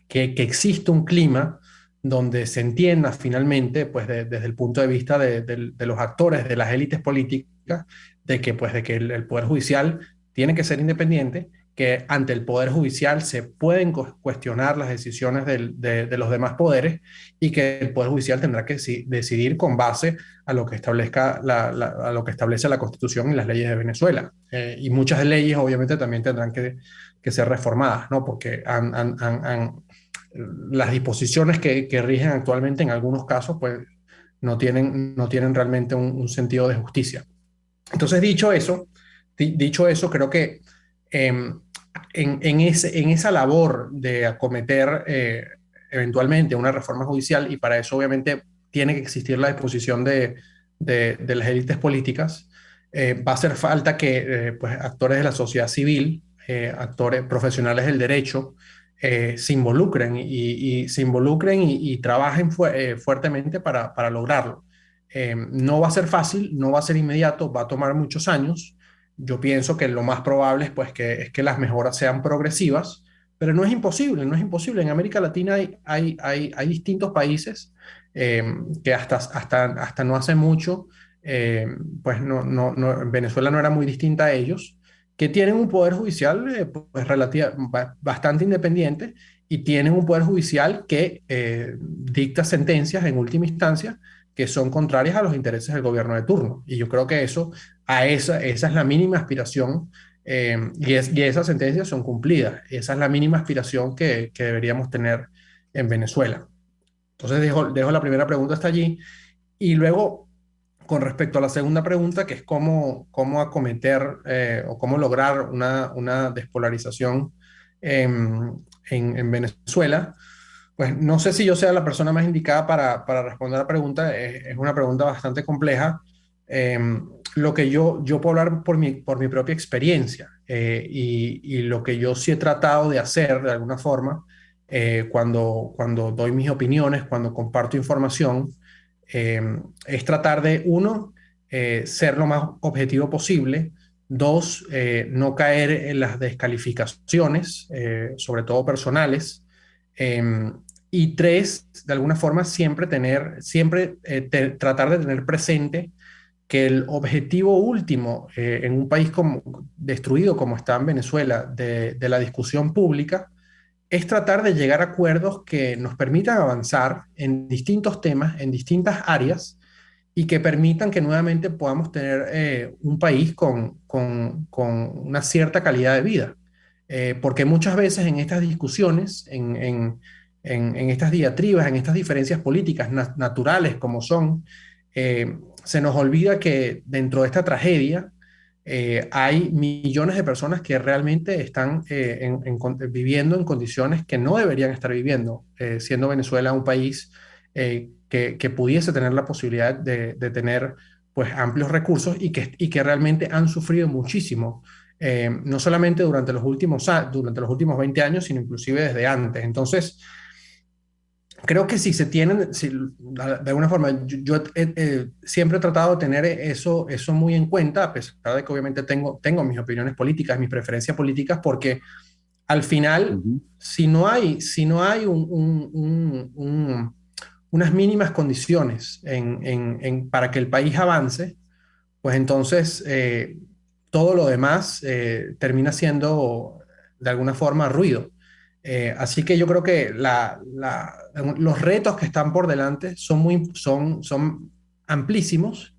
Speaker 3: que existe un clima donde se entienda finalmente, pues desde el punto de vista de los actores, de las élites políticas, de que el Poder Judicial tiene que ser independiente, que ante el Poder Judicial se pueden cuestionar las decisiones de los demás poderes, y que el Poder Judicial tendrá que decidir con base a lo que a lo que establece la Constitución y las leyes de Venezuela. Y muchas leyes obviamente también tendrán que ser reformadas, ¿no? Porque las disposiciones que rigen actualmente en algunos casos pues no tienen realmente un sentido de justicia. Entonces, dicho eso, creo que en esa labor de acometer eventualmente una reforma judicial, y para eso obviamente tiene que existir la disposición de las élites políticas, va a hacer falta que pues, actores de la sociedad civil, actores profesionales del derecho, se involucren y trabajen fuertemente para lograrlo. No va a ser fácil, no va a ser inmediato, va a tomar muchos años. Yo pienso que lo más probable pues, es que las mejoras sean progresivas, pero no es imposible, no es imposible. En América Latina hay distintos países que hasta no hace mucho, pues Venezuela no era muy distinta a ellos, que tienen un poder judicial pues bastante independiente, y tienen un poder judicial que dicta sentencias en última instancia que son contrarias a los intereses del gobierno de turno. Y yo creo que esa es la mínima aspiración, y esas sentencias son cumplidas. Esa es la mínima aspiración que deberíamos tener en Venezuela. Entonces dejo la primera pregunta hasta allí, y luego con respecto a la segunda pregunta, que es cómo acometer o cómo lograr una despolarización en Venezuela. Pues no sé si yo sea la persona más indicada para responder la pregunta. Es una pregunta bastante compleja. Lo que yo puedo hablar por mi propia experiencia, y lo que yo sí he tratado de hacer de alguna forma cuando doy mis opiniones, cuando comparto información, es tratar de, uno, ser lo más objetivo posible; dos, no caer en las descalificaciones, sobre todo personales; y tres, de alguna forma siempre tratar de tener presente que el objetivo último en un país destruido como está en Venezuela de la discusión pública es tratar de llegar a acuerdos que nos permitan avanzar en distintos temas, en distintas áreas, y que permitan que nuevamente podamos tener un país con una cierta calidad de vida. Porque muchas veces en estas discusiones, en estas diatribas, en estas diferencias políticas naturales como son, se nos olvida que dentro de esta tragedia hay millones de personas que realmente están viviendo en condiciones que no deberían estar viviendo, siendo Venezuela un país que pudiese tener la posibilidad de tener pues amplios recursos y que realmente han sufrido muchísimo, no solamente durante los últimos 20 años, sino inclusive desde antes. Entonces, creo que si se tienen, de alguna forma, yo siempre he tratado de tener eso muy en cuenta, a pesar de que obviamente tengo mis opiniones políticas, mis preferencias políticas, porque al final, si no hay unas mínimas condiciones para que el país avance, pues entonces todo lo demás termina siendo de alguna forma ruido. Así que yo creo que los retos que están por delante son amplísimos,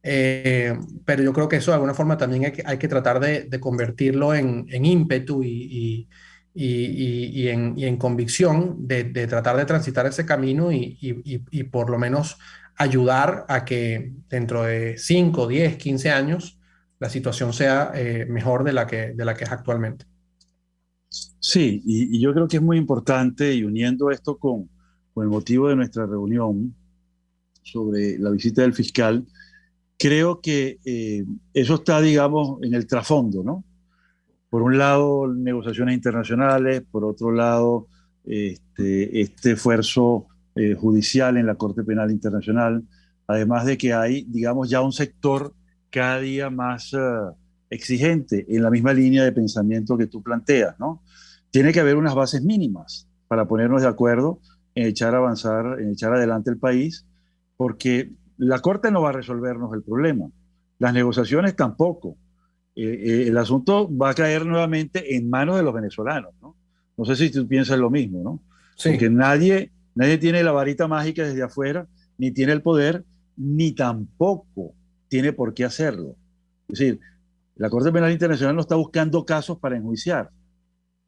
Speaker 3: pero yo creo que eso de alguna forma también hay que tratar de convertirlo en ímpetu y en convicción de tratar de transitar ese camino y por lo menos ayudar a que dentro de 5, 10, 15 años la situación sea mejor de la que es actualmente.
Speaker 2: Sí, y yo creo que es muy importante, y uniendo esto con el motivo de nuestra reunión sobre la visita del fiscal, creo que eso está, digamos, en el trasfondo, ¿no? Por un lado, negociaciones internacionales, por otro lado, este esfuerzo judicial en la Corte Penal Internacional, además de que hay, digamos, ya un sector cada día más exigente en la misma línea de pensamiento que tú planteas, ¿no? Tiene que haber unas bases mínimas para ponernos de acuerdo en echar a avanzar, en echar adelante el país, porque la Corte no va a resolvernos el problema, las negociaciones tampoco. El asunto va a caer nuevamente en manos de los venezolanos, ¿no? No sé si tú piensas lo mismo, ¿no? Porque
Speaker 3: Sí.
Speaker 2: nadie tiene la varita mágica desde afuera, ni tiene el poder, ni tampoco tiene por qué hacerlo. Es decir, la Corte Penal Internacional no está buscando casos para enjuiciar,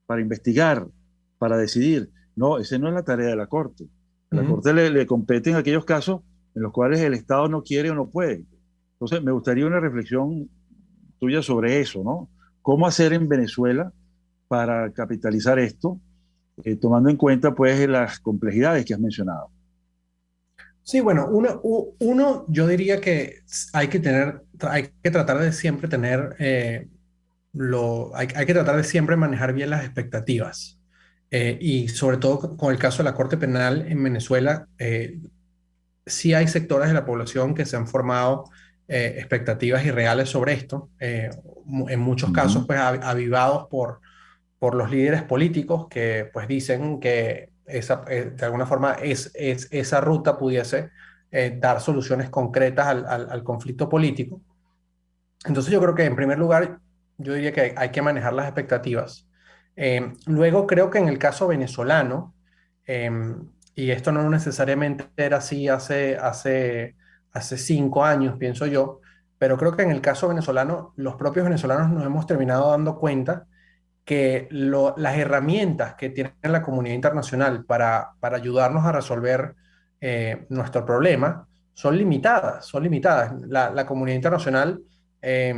Speaker 2: para investigar, para decidir. No, esa no es la tarea de la Corte. A la Corte le competen aquellos casos en los cuales el Estado no quiere o no puede. Entonces, me gustaría una reflexión tuya sobre eso, ¿no? ¿Cómo hacer en Venezuela para capitalizar esto, tomando en cuenta, pues, las complejidades que has mencionado?
Speaker 3: Sí, bueno, yo diría que hay que tratar de siempre tener, hay que tratar de siempre manejar bien las expectativas. Y sobre todo con el caso de la Corte Penal en Venezuela, sí hay sectores de la población que se han formado expectativas irreales sobre esto, en muchos casos pues avivados por los líderes políticos que pues dicen que de alguna forma esa ruta pudiese dar soluciones concretas al conflicto político. Entonces yo creo que en primer lugar yo diría que hay que manejar las expectativas. Luego creo que en el caso venezolano, eh, y esto no necesariamente era así hace 5 años, pienso yo, pero creo que en el caso venezolano, los propios venezolanos nos hemos terminado dando cuenta que las herramientas que tiene la comunidad internacional para ayudarnos a resolver nuestro problema son limitadas, son limitadas. La comunidad internacional eh,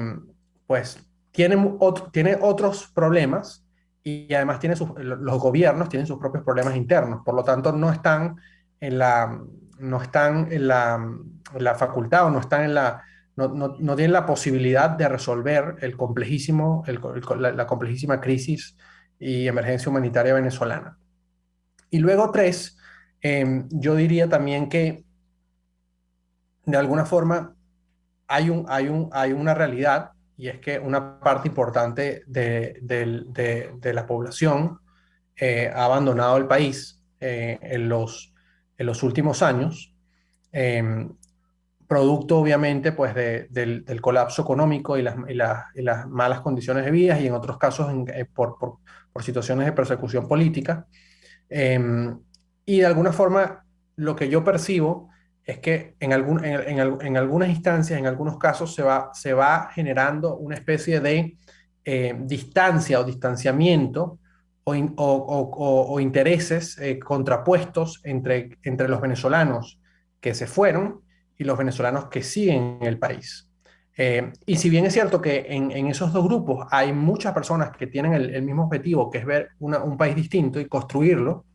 Speaker 3: pues tiene otros problemas y además los gobiernos tienen sus propios problemas internos, por lo tanto no están en la facultad o no tienen la posibilidad de resolver la complejísima crisis y emergencia humanitaria venezolana. Y luego, tres, yo diría también que de alguna forma hay una realidad, y es que una parte importante de la población ha abandonado el país en los últimos años. producto obviamente pues del colapso económico y las malas condiciones de vida, y en otros casos por situaciones de persecución política. Y de alguna forma lo que yo percibo es que en algunas instancias, en algunos casos, se va generando una especie de distancia o distanciamiento o intereses contrapuestos entre los venezolanos que se fueron y los venezolanos que siguen en el país. Y si bien es cierto que en esos dos grupos hay muchas personas que tienen el mismo objetivo, que es ver un país distinto y construirlo,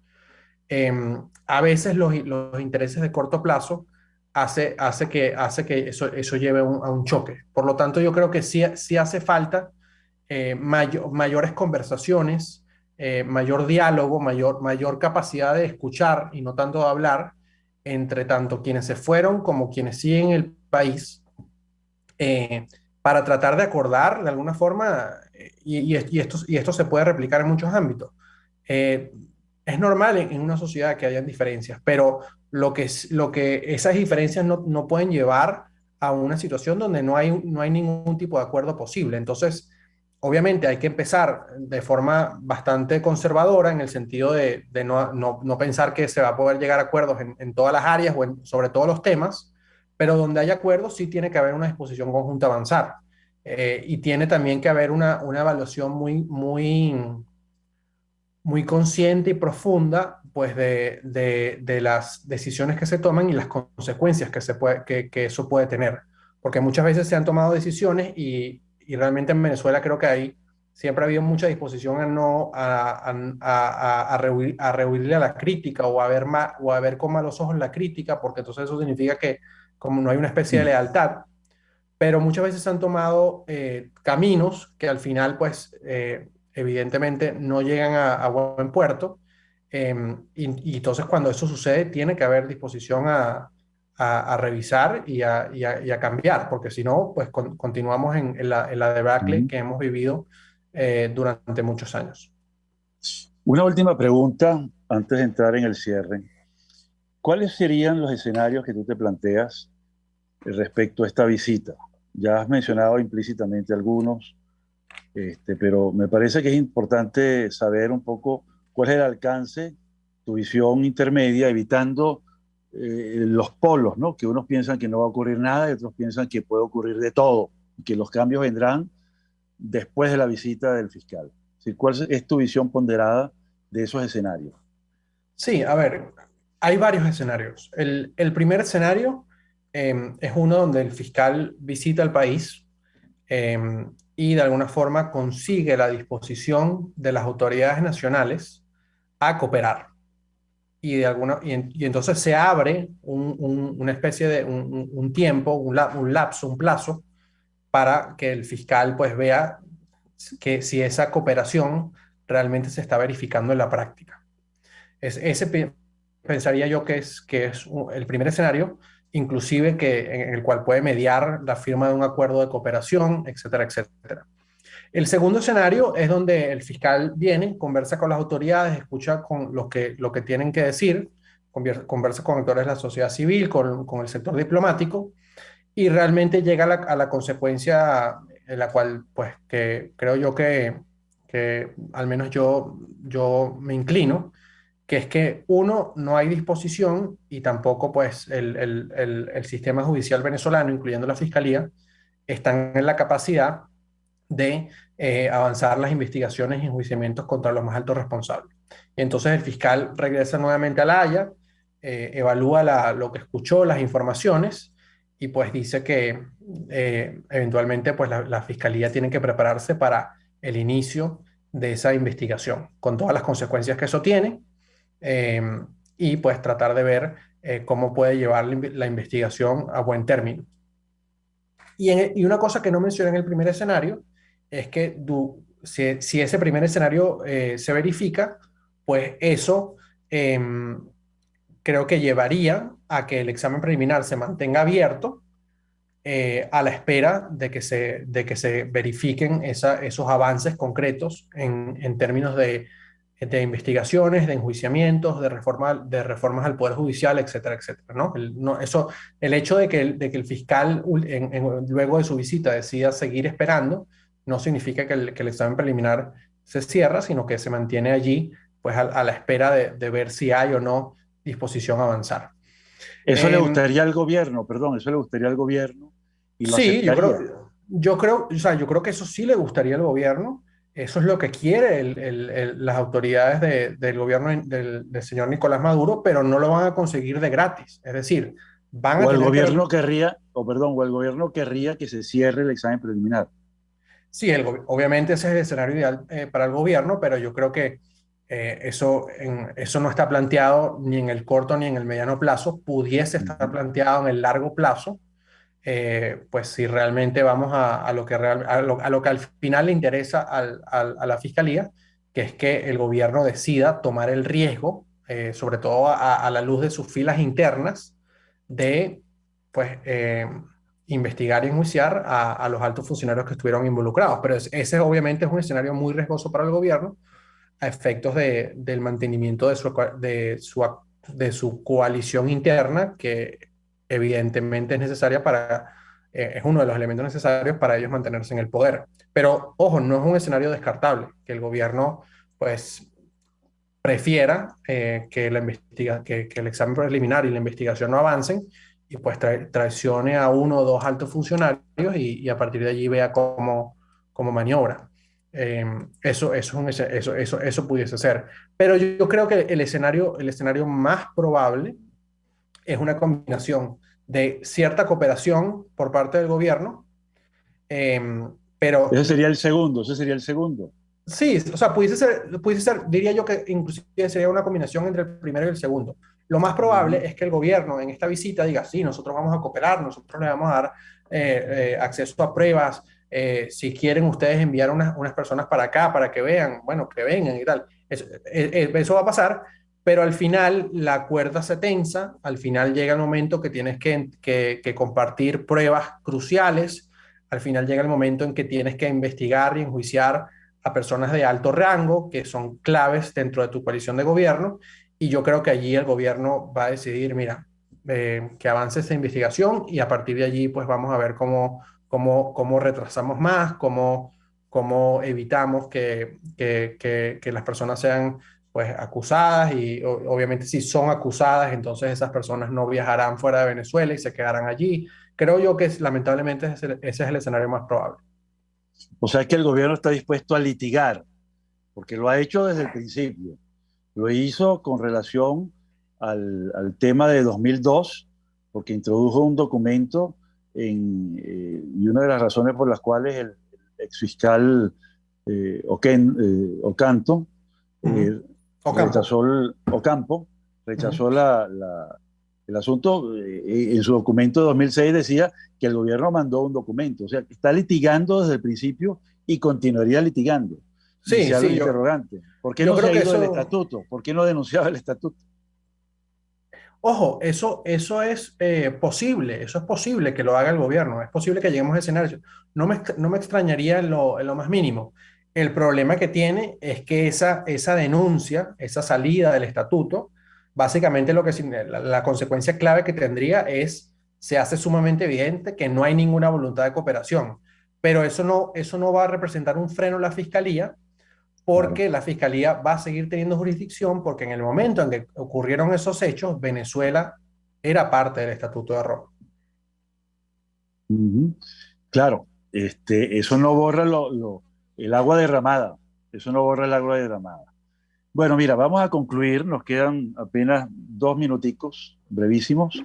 Speaker 3: a veces los intereses de corto plazo hace que eso lleve a un choque. Por lo tanto, yo creo que sí hace falta mayores conversaciones, mayor diálogo, mayor capacidad de escuchar y no tanto de hablar entre tanto quienes se fueron como quienes siguen el país, para tratar de acordar de alguna forma, y esto se puede replicar en muchos ámbitos. Es normal en una sociedad que hayan diferencias, pero lo que esas diferencias no pueden llevar a una situación donde no hay ningún tipo de acuerdo posible. Entonces, obviamente hay que empezar de forma bastante conservadora, en el sentido de no pensar que se va a poder llegar a acuerdos en todas las áreas o sobre todos los temas, pero donde haya acuerdos sí tiene que haber una disposición conjunta a avanzar. Y tiene también que haber una evaluación muy consciente y profunda, pues, de las decisiones que se toman y las consecuencias que eso puede tener. Porque muchas veces se han tomado decisiones y realmente en Venezuela creo que ahí siempre ha habido mucha disposición a rehuirle a la crítica, o a ver con malos ojos la crítica, porque entonces eso significa que como no hay una especie de lealtad. Pero muchas veces se han tomado caminos que al final, pues, evidentemente no llegan a buen puerto. Y entonces cuando eso sucede tiene que haber disposición a revisar y a cambiar, porque si no, pues continuamos en la debacle que hemos vivido durante muchos años.
Speaker 2: Una última pregunta antes de entrar en el cierre. ¿Cuáles serían los escenarios que tú te planteas respecto a esta visita? Ya has mencionado implícitamente algunos, pero me parece que es importante saber un poco cuál es el alcance, tu visión intermedia, evitando los polos, ¿no? Que unos piensan que no va a ocurrir nada y otros piensan que puede ocurrir de todo, que los cambios vendrán después de la visita del fiscal. ¿Cuál es tu visión ponderada de esos escenarios?
Speaker 3: Sí, a ver, hay varios escenarios. El primer escenario es uno donde el fiscal visita el país, y de alguna forma consigue la disposición de las autoridades nacionales a cooperar. Y entonces se abre una especie de un tiempo, un lapso, un plazo, para que el fiscal pues vea que si esa cooperación realmente se está verificando en la práctica. Pensaría yo que es el primer escenario, inclusive en el cual puede mediar la firma de un acuerdo de cooperación, etcétera, etcétera. El segundo escenario es donde el fiscal viene, conversa con las autoridades, escucha lo que tienen que decir, conversa con actores de la sociedad civil, con el sector diplomático, y realmente llega a la consecuencia en la cual, pues, que creo yo que al menos yo me inclino, que es que, uno, no hay disposición, y tampoco pues el sistema judicial venezolano, incluyendo la fiscalía, están en la capacidad de avanzar las investigaciones y enjuiciamientos contra los más altos responsables. Y entonces el fiscal regresa nuevamente a La Haya, evalúa lo que escuchó, las informaciones, y pues dice que eventualmente pues la fiscalía tiene que prepararse para el inicio de esa investigación, con todas las consecuencias que eso tiene, y pues tratar de ver cómo puede llevar la investigación a buen término. Y una cosa que no mencioné en el primer escenario es que si ese primer escenario se verifica, pues eso creo que llevaría a que el examen preliminar se mantenga abierto, a la espera de que se verifiquen esos avances concretos en términos de investigaciones, de enjuiciamientos, de reformas al Poder Judicial, etcétera, etcétera, ¿no? El hecho de que el fiscal luego de su visita decida seguir esperando no significa que el examen preliminar se cierra, sino que se mantiene allí pues a la espera de ver si hay o no disposición a avanzar.
Speaker 2: Eso le gustaría al gobierno, perdón, eso le gustaría al gobierno y lo
Speaker 3: Sí,
Speaker 2: aceptaría.
Speaker 3: yo creo que eso sí le gustaría al gobierno. Eso es lo que quiere las autoridades del gobierno del señor Nicolás Maduro, pero no lo van a conseguir de gratis. Es decir, van a
Speaker 2: O el
Speaker 3: tener
Speaker 2: gobierno querría, o el gobierno querría que se cierre el examen preliminar.
Speaker 3: Sí, obviamente ese es el escenario ideal para el gobierno, pero yo creo que eso no está planteado ni en el corto ni en el mediano plazo. Pudiese estar planteado en el largo plazo, pues si realmente vamos a lo que a lo que al final le interesa a la fiscalía, que es que el gobierno decida tomar el riesgo, sobre todo a la luz de sus filas internas, de pues investigar y enjuiciar a los altos funcionarios que estuvieron involucrados. Pero ese obviamente es un escenario muy riesgoso para el gobierno a efectos del mantenimiento de su coalición interna, que evidentemente es necesaria es uno de los elementos necesarios para ellos mantenerse en el poder. Pero, ojo, no es un escenario descartable, que el gobierno, pues, prefiera que el examen preliminar y la investigación no avancen y pues traicione a uno o dos altos funcionarios y a partir de allí vea cómo maniobra. Eso pudiese ser. Pero yo creo que el escenario más probable es una combinación de cierta cooperación por parte del gobierno, pero
Speaker 2: Ese sería el segundo, ese sería el segundo.
Speaker 3: sí, o sea, pudiese ser, diría yo que inclusive sería una combinación entre el primero y el segundo. Lo más probable es que el gobierno en esta visita diga, sí, nosotros vamos a cooperar, nosotros le vamos a dar acceso a pruebas, si quieren ustedes enviar unas personas para acá para que vean, bueno, que vengan y tal. Eso va a pasar, pero al final la cuerda se tensa, al final llega el momento que tienes que compartir pruebas cruciales, al final llega el momento en que tienes que investigar y enjuiciar a personas de alto rango que son claves dentro de tu coalición de gobierno, y yo creo que allí el gobierno va a decidir, mira, que avance esta investigación y a partir de allí pues vamos a ver cómo retrasamos más, cómo evitamos que las personas sean pues acusadas y obviamente si son acusadas entonces esas personas no viajarán fuera de Venezuela y se quedarán allí. Creo yo que lamentablemente ese es el escenario más probable.
Speaker 2: O sea que el gobierno está dispuesto a litigar, porque lo ha hecho desde el principio. Lo hizo con relación al tema de 2002, porque introdujo un documento y una de las razones por las cuales el exfiscal Ocampo rechazó el asunto. En su documento de 2006 decía que el gobierno mandó un documento, o sea, que está litigando desde el principio y continuaría litigando.
Speaker 3: Sí,
Speaker 2: sí,
Speaker 3: interrogante.
Speaker 2: ¿Por qué no se ha ido del estatuto? ¿Por qué no denunciaba el estatuto?
Speaker 3: Ojo, eso es posible, eso es posible que lo haga el gobierno, es posible que lleguemos a escenarios. No me extrañaría en lo más mínimo. El problema que tiene es que esa denuncia, esa salida del estatuto, básicamente la consecuencia clave que tendría se hace sumamente evidente que no hay ninguna voluntad de cooperación. Pero eso no va a representar un freno a la fiscalía, porque la fiscalía va a seguir teniendo jurisdicción, porque en el momento en que ocurrieron esos hechos, Venezuela era parte del Estatuto de Roma.
Speaker 2: Claro, eso no borra el agua derramada, eso no borra el agua derramada. Bueno, mira, vamos a concluir, nos quedan apenas 2 minuticos, brevísimos,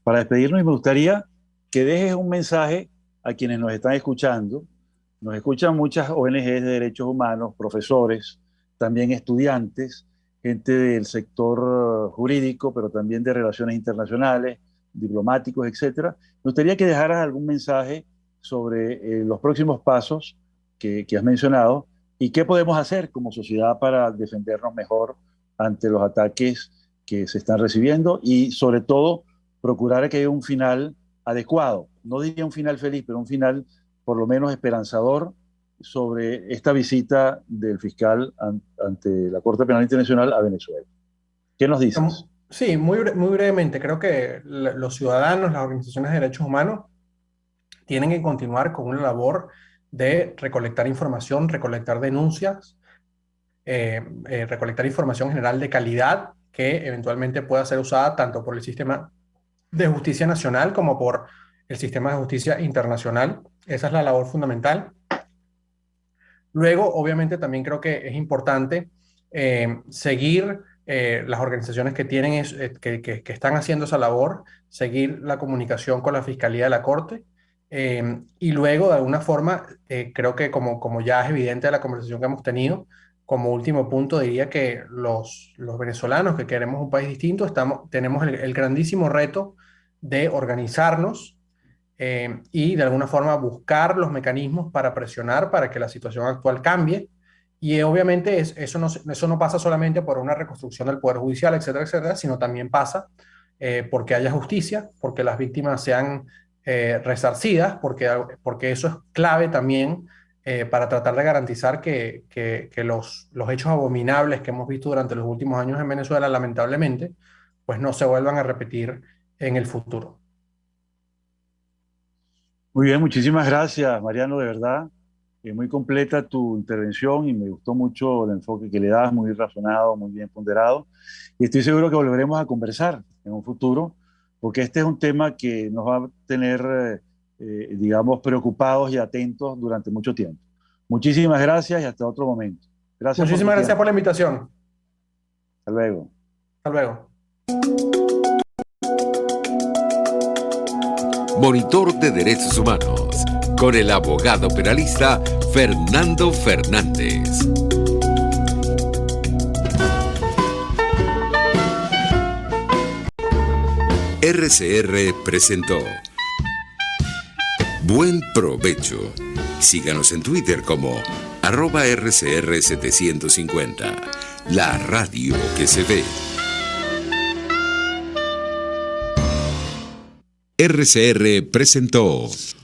Speaker 2: para despedirnos, y me gustaría que dejes un mensaje a quienes nos están escuchando. Nos escuchan muchas ONGs de derechos humanos, profesores, también estudiantes, gente del sector jurídico, pero también de relaciones internacionales, diplomáticos, etc. Me gustaría que dejaras algún mensaje sobre los próximos pasos que has mencionado y qué podemos hacer como sociedad para defendernos mejor ante los ataques que se están recibiendo y, sobre todo, procurar que haya un final adecuado. No diría un final feliz, pero un final por lo menos esperanzador sobre esta visita del fiscal ante la Corte Penal Internacional a Venezuela. ¿Qué nos dices?
Speaker 3: Sí, muy brevemente. Creo que los ciudadanos, las organizaciones de derechos humanos, tienen que continuar con una labor de recolectar información, recolectar denuncias, recolectar información general de calidad que eventualmente pueda ser usada tanto por el sistema de justicia nacional como por el sistema de justicia internacional. Esa es la labor fundamental. Luego, obviamente, también creo que es importante seguir las organizaciones que tienen que están haciendo esa labor, seguir la comunicación con la Fiscalía de la Corte. Y luego, de alguna forma, creo que como ya es evidente de la conversación que hemos tenido, como último punto diría que los venezolanos que queremos un país distinto tenemos el grandísimo reto de organizarnos y de alguna forma buscar los mecanismos para presionar para que la situación actual cambie. Y obviamente eso no pasa solamente por una reconstrucción del Poder Judicial, etcétera, etcétera, sino también pasa porque haya justicia, porque las víctimas sean resarcidas, porque eso es clave también para tratar de garantizar que los hechos abominables que hemos visto durante los últimos años en Venezuela, lamentablemente, pues no se vuelvan a repetir en el futuro.
Speaker 2: Muy bien, muchísimas gracias, Mariano, de verdad. Muy completa tu intervención y me gustó mucho el enfoque que le das, muy razonado, muy bien ponderado. Y estoy seguro que volveremos a conversar en un futuro, porque este es un tema que nos va a tener, digamos, preocupados y atentos durante mucho tiempo. Muchísimas gracias y hasta otro momento. Gracias.
Speaker 3: Muchísimas gracias por la invitación.
Speaker 2: Hasta luego.
Speaker 3: Hasta luego.
Speaker 1: Monitor de Derechos Humanos, con el abogado penalista Fernando Fernández. RCR presentó Buen Provecho. Síganos en Twitter como @RCR750, la radio que se ve. RCR presentó